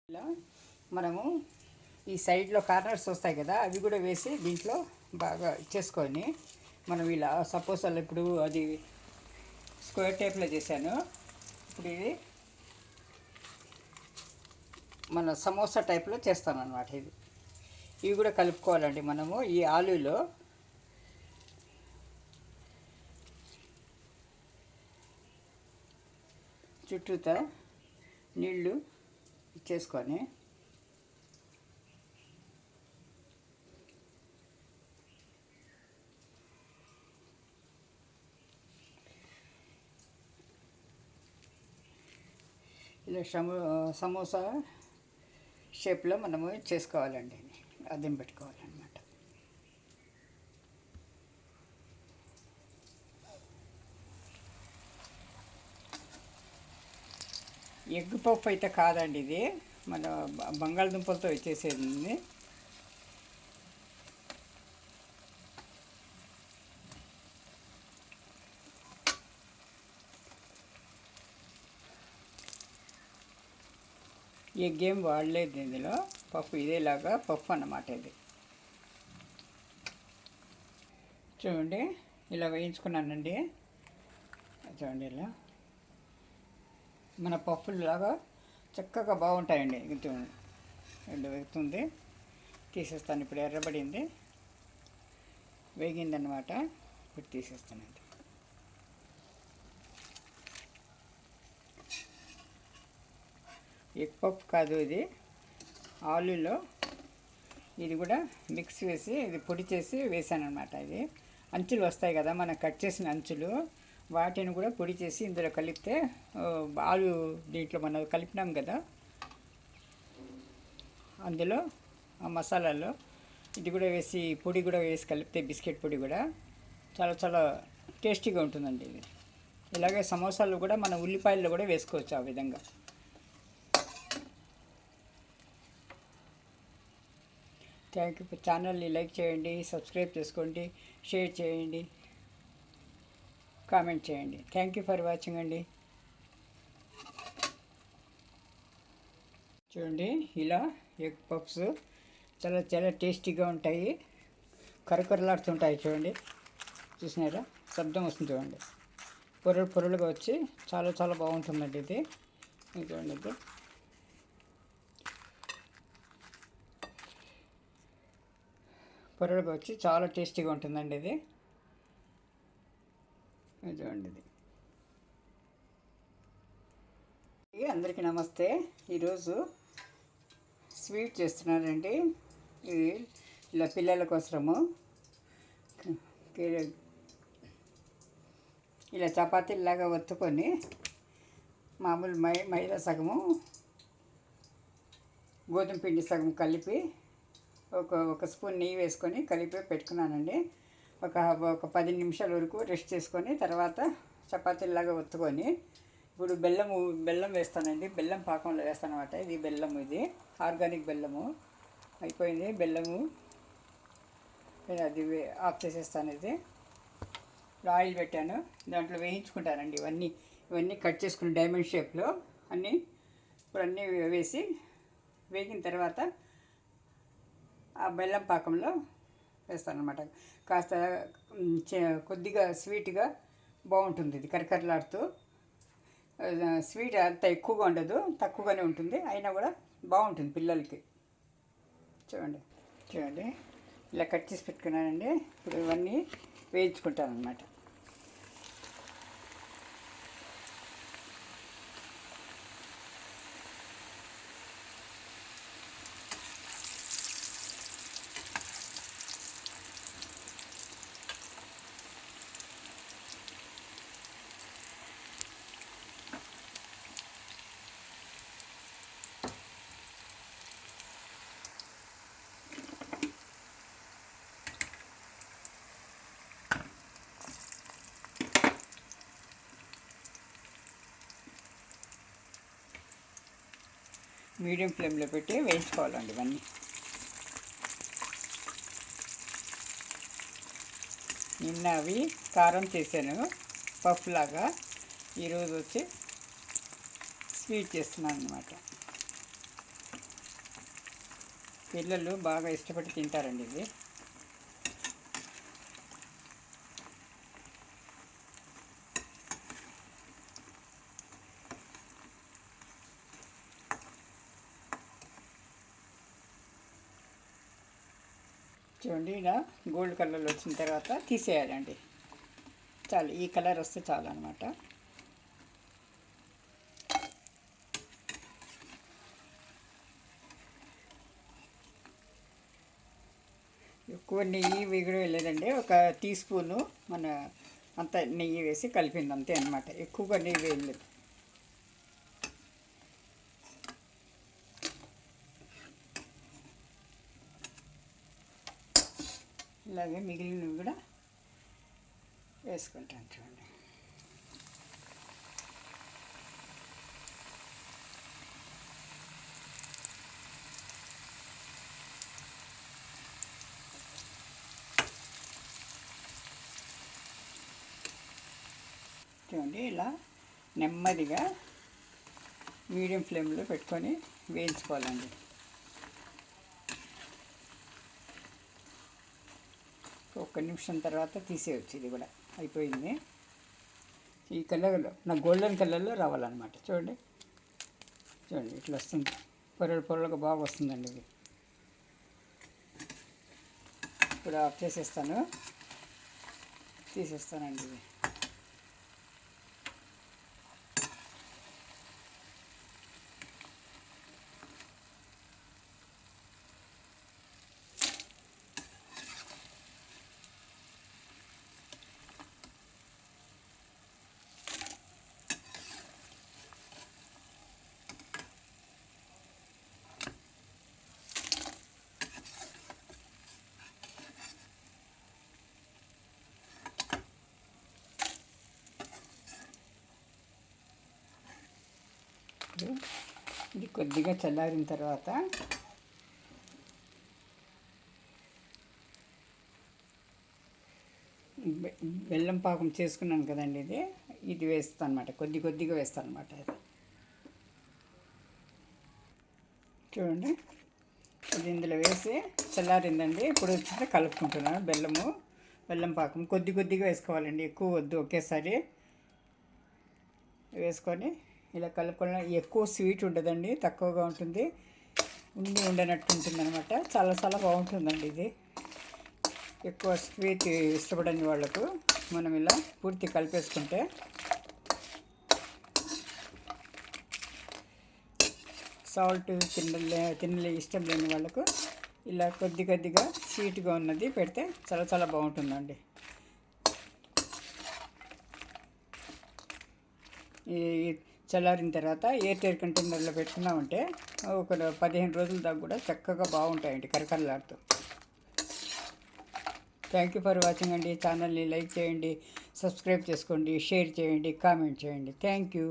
ఇలా మనము ఈ సైడ్లో కార్నర్స్ వస్తాయి కదా, అవి కూడా వేసి దీంట్లో బాగా చేసుకొని మనం ఇలా సపోజ్ అలా ఇప్పుడు అది స్క్వేర్ టైప్లో చేశాను. ఇప్పుడు ఇది మన సమోసా టైప్లో చేస్తాను అన్నమాట. ఇవి కూడా కలుపుకోవాలండి. మనము ఈ ఆలులో చుట్టూతా నీళ్ళు చేసుకొని ఇలా సమోసా షేప్లో మనము చేసుకోవాలండి. అద్దం పెట్టుకోవాలన్నమాట. ఎగ్ పఫ్ అయితే కాదండి, ఇది మన బంగాళదుంపలతో వచ్చేసేది. ఎగ్ ఏం వాడలేదు ఇందులో. పప్పు ఇదేలాగా పప్పు అన్నమాట. ఇది చూడండి, ఇలా వేయించుకున్నానండి. చూడండి, ఇలా మన పప్పులాగా చక్కగా బాగుంటాయండి. రెండు వేగుతుంది, తీసేస్తాను. ఇప్పుడు ఎర్రబడింది, వేగిందనమాట. ఇప్పుడు తీసేస్తానండి. ఎగ్ పప్పు కాదు, ఇది ఆలులో ఇది కూడా మిక్స్ వేసి ఇది పొడి చేసి వేసాను అనమాట. ఇది అంచులు వస్తాయి కదా, మనం కట్ చేసిన అంచులు, వాటిని కూడా పొడి చేసి ఇందులో కలిపితే ఆలు దీంట్లో మనం కలిపినాం కదా, అందులో ఆ మసాలాలో ఇది కూడా వేసి పొడి కూడా వేసి కలిపితే బిస్కెట్ పొడి కూడా చాలా చాలా టేస్టీగా ఉంటుందండి. ఇది ఇలాగే సమోసాలు కూడా మన ఉల్లిపాయల్లో కూడా వేసుకోవచ్చు ఆ విధంగా. Thank you. ఛానల్ని లైక్ చేయండి, సబ్స్క్రైబ్ చేసుకోండి, షేర్ చేయండి, కామెంట్ చేయండి. థ్యాంక్ యూ ఫర్ వాచింగ్ అండి. చూడండి, ఇలా ఎగ్ పఫ్స్ చాలా చాలా టేస్టీగా ఉంటాయి, కరకరలాడుతుంటాయి. చూడండి, చూసినారా, శబ్దం వస్తుంది చూడండి. పొరలు పొరలుగా వచ్చి చాలా చాలా బాగుంటుందండి ఇది. చూడండి, ఇది పొరలుగా వచ్చి చాలా టేస్టీగా ఉంటుందండి ఇది. చూడండి, ఇది అందరికీ నమస్తే. ఈరోజు స్వీట్ చేస్తున్నానండి. ఇది ఇలా పిల్లల కోసము ఇలా చపాతీలాగా ఒత్తుకొని మామూలు మైదా సగము గోధుమ పిండి సగం కలిపి ఒక స్పూన్ నెయ్యి వేసుకొని కలిపి పెట్టుకున్నానండి. ఒక 10 నిమిషాల వరకు రెస్ట్ చేసుకొని తర్వాత చపాతీలాగా ఒత్తుకొని ఇప్పుడు బెల్లం వేస్తానండి. బెల్లం పాకంలో వేస్తాను అనమాట. ఇది బెల్లము, ఇది ఆర్గానిక్ బెల్లము. అయిపోయింది బెల్లము, అది ఆఫ్ చేసేస్తాను. ఇది ఆయిల్ పెట్టాను, దాంట్లో వేయించుకుంటానండి. ఇవన్నీ కట్ చేసుకుని డైమండ్ షేప్లో ఇప్పుడు అన్నీ వేసి వేగిన తర్వాత ఆ బెల్లం పాకంలో వేస్తాను అనమాట. కాస్త కొద్దిగా స్వీట్గా బాగుంటుంది. ఇది కరకరలాడుతూ, స్వీట్ అంత ఎక్కువగా ఉండదు, తక్కువగానే ఉంటుంది, అయినా కూడా బాగుంటుంది పిల్లలకి. చూడండి, ఇలా కట్ చేసి పెట్టుకున్నానండి. ఇప్పుడు ఇవన్నీ వేయించుకుంటాను అన్నమాట. మీడియం ఫ్లేమ్లో పెట్టి వేయించుకోవాలండి ఇవన్నీ. నిన్న అవి కారం చేశాను పఫ్ లాగా, ఈరోజు వచ్చి స్వీట్ చేస్తున్నాను అన్నమాట. పిల్లలు బాగా ఇష్టపడి తింటారండి ఇది. చూడండి, ఇలా గోల్డ్ కలర్లో వచ్చిన తర్వాత తీసేయాలండి. చాలు, ఈ కలర్ వస్తే చాలు అనమాట. ఎక్కువ నెయ్యి కూడా వేయలేదండి, ఒక టీ స్పూను మన అంత నెయ్యి వేసి కలిపింది అంతే అనమాట. ఎక్కువగా నెయ్యి వేయలేదు. ఇలాగే మిగిలినవి కూడా వేసుకుంటాను చూడండి. చూడండి, ఇలా నెమ్మదిగా మీడియం ఫ్లేమ్లో పెట్టుకొని వేయించుకోవాలండి. ఒక్క నిమిషం తర్వాత తీసేయచ్చు. ఇది కూడా అయిపోయింది. ఈ కలర్లో నా గోల్డెన్ కలర్లో రావాలన్నమాట. చూడండి చూడండి, ఇట్లా వస్తుంది. పొరలు పొరలుగా బాగా వస్తుందండి ఇది. ఇప్పుడు ఆఫ్ చేసేస్తాను, తీసేస్తానండి ఇది. ఇది కొద్దిగా చల్లారిన తర్వాత బెల్లం పాకం చేసుకున్నాను కదండి, ఇది వేస్తాను అనమాట. కొద్దిగా వేస్తాను అనమాట. చూడండి, ఇది ఇందులో వేసి చల్లారిందండి. ఇప్పుడు వచ్చి కలుపుకుంటున్నాను. బెల్లం పాకం కొద్దిగా వేసుకోవాలండి, ఎక్కువ వద్దు. ఒకేసారి వేసుకొని ఇలా కలుపుకోవడం. ఎక్కువ స్వీట్ ఉండదండి, తక్కువగా ఉంటుంది. ఉండనట్టు ఉంటుంది అనమాట. చాలా బాగుంటుందండి ఇది. ఎక్కువ స్వీట్ ఇష్టపడని వాళ్ళకు మనం ఇలా పూర్తి కలిపేసుకుంటే సాల్ట్ తినలే ఇష్టం లేని వాళ్ళకు ఇలా కొద్దిగా స్వీట్గా ఉన్నది పెడితే చాలా బాగుంటుందండి. ఈ చల్లారిన తర్వాత ఎయిర్ కంటైనర్లో పెట్టుకున్నామంటే ఒక 15 రోజుల దాకా కూడా చక్కగా బాగుంటాయండి, కరకరలాడుతూ. థ్యాంక్ యూ ఫర్ వాచింగ్ అండి. ఛానల్ని లైక్ చేయండి, సబ్స్క్రైబ్ చేసుకోండి, షేర్ చేయండి, కామెంట్ చేయండి. Thank you.